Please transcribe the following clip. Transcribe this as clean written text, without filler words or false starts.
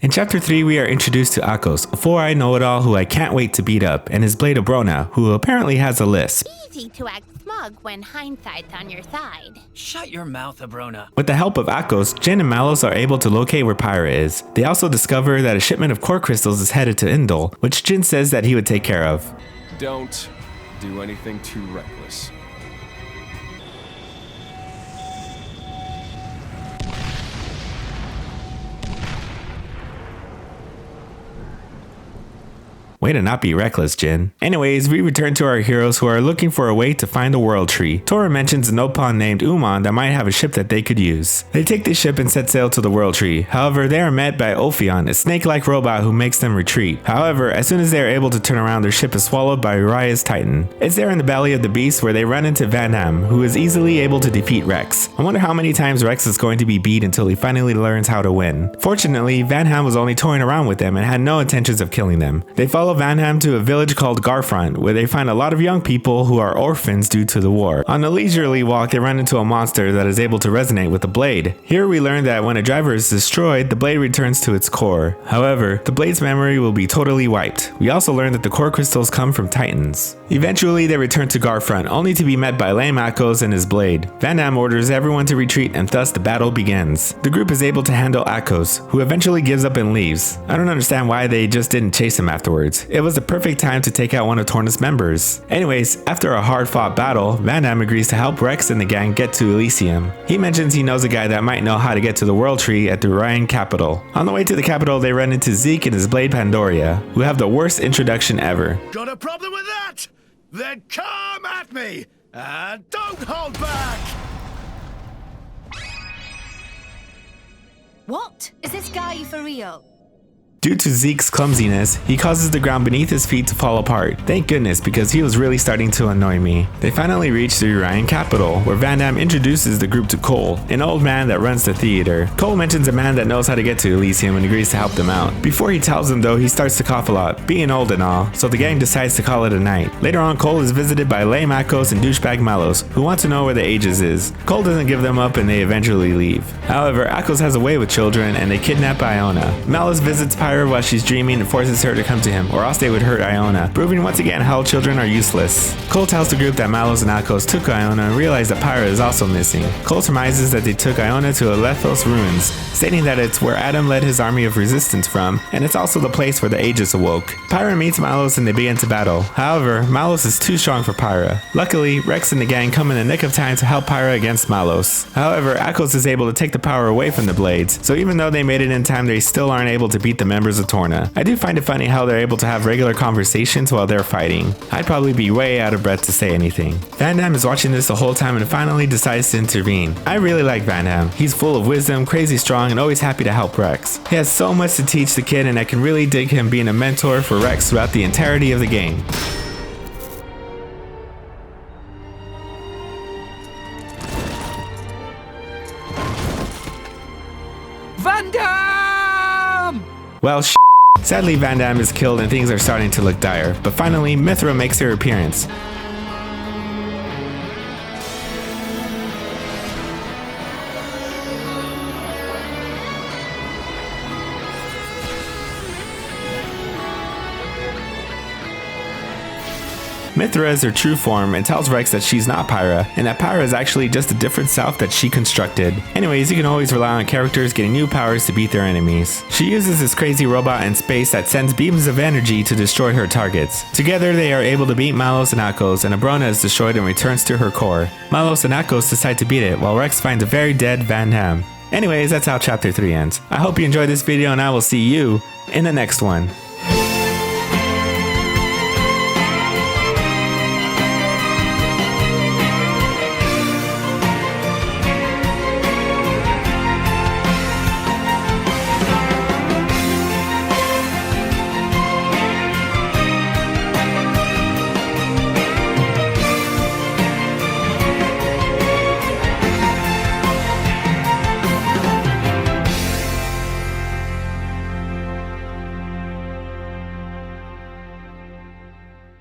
In Chapter 3, we are introduced to Akos, a four-eyed know-it-all who I can't wait to beat up, and his blade Abrona, who apparently has a lisp. Easy to act smug when hindsight's on your side. Shut your mouth, Abrona. With the help of Akos, Jin and Malos are able to locate where Pyra is. They also discover that a shipment of core crystals is headed to Indol, which Jin says that he would take care of. Don't do anything too reckless. Way to not be reckless, Jin. Anyways, we return to our heroes who are looking for a way to find the World Tree. Torna mentions an Opon named Uman that might have a ship that they could use. They take this ship and set sail to the World Tree. However, they are met by Ophion, a snake-like robot who makes them retreat. However, as soon as they are able to turn around, their ship is swallowed by Uriah's Titan. It's there in the belly of the beast where they run into Van Ham, who is easily able to defeat Rex. I wonder how many times Rex is going to be beat until he finally learns how to win. Fortunately, Van Ham was only toying around with them and had no intentions of killing them. They follow Van Ham to a village called Garfront, where they find a lot of young people who are orphans due to the war. On a leisurely walk, they run into a monster that is able to resonate with the blade. Here we learn that when a driver is destroyed, the blade returns to its core. However, the blade's memory will be totally wiped. We also learn that the core crystals come from Titans. Eventually, they return to Garfront, only to be met by Lame Akos and his blade. Van Ham orders everyone to retreat, and thus the battle begins. The group is able to handle Akos, who eventually gives up and leaves. I don't understand why they just didn't chase him afterwards. It was the perfect time to take out one of Torna's members. Anyways, after a hard-fought battle, Van Ham agrees to help Rex and the gang get to Elysium. He mentions he knows a guy that might know how to get to the World Tree at the Ryan capital. On the way to the capital, they run into Zeke and his blade Pandoria, who have the worst introduction ever. Got a problem with that? Then come at me, and don't hold back! What? Is this guy for real? Due to Zeke's clumsiness, he causes the ground beneath his feet to fall apart. Thank goodness, because he was really starting to annoy me. They finally reach the Orion capital, where Van Ham introduces the group to Cole, an old man that runs the theater. Cole mentions a man that knows how to get to Elysium and agrees to help them out. Before he tells them though, he starts to cough a lot, being old and all, so the gang decides to call it a night. Later on, Cole is visited by Lame Akos and douchebag Malos, who want to know where the Aegis is. Cole doesn't give them up and they eventually leave. However, Akos has a way with children and they kidnap Iona. Malos visits Pyra while she's dreaming and forces her to come to him, or else they would hurt Iona, proving once again how children are useless. Cole tells the group that Malos and Akos took Iona and realize that Pyra is also missing. Cole surmises that they took Iona to Alethos ruins, stating that it's where Adam led his army of resistance from, and it's also the place where the Aegis awoke. Pyra meets Malos and they begin to battle. However, Malos is too strong for Pyra. Luckily, Rex and the gang come in the nick of time to help Pyra against Malos. However, Akos is able to take the power away from the blades, so even though they made it in time, they still aren't able to beat the members of Torna. I do find it funny how they're able to have regular conversations while they're fighting. I'd probably be way out of breath to say anything. Van Ham is watching this the whole time and finally decides to intervene. I really like Van Ham. He's full of wisdom, crazy strong, and always happy to help Rex. He has so much to teach the kid and I can really dig him being a mentor for Rex throughout the entirety of the game. Van Damme! Well, sadly Van Damme is killed and things are starting to look dire, but finally Mythra makes her appearance. Mythra is her true form and tells Rex that she's not Pyra, and that Pyra is actually just a different self that she constructed. Anyways, you can always rely on characters getting new powers to beat their enemies. She uses this crazy robot in space that sends beams of energy to destroy her targets. Together they are able to beat Malos and Akos, and Abrona is destroyed and returns to her core. Malos and Akos decide to beat it, while Rex finds a very dead Van Ham. Anyways, that's how chapter 3 ends. I hope you enjoyed this video and I will see you in the next one.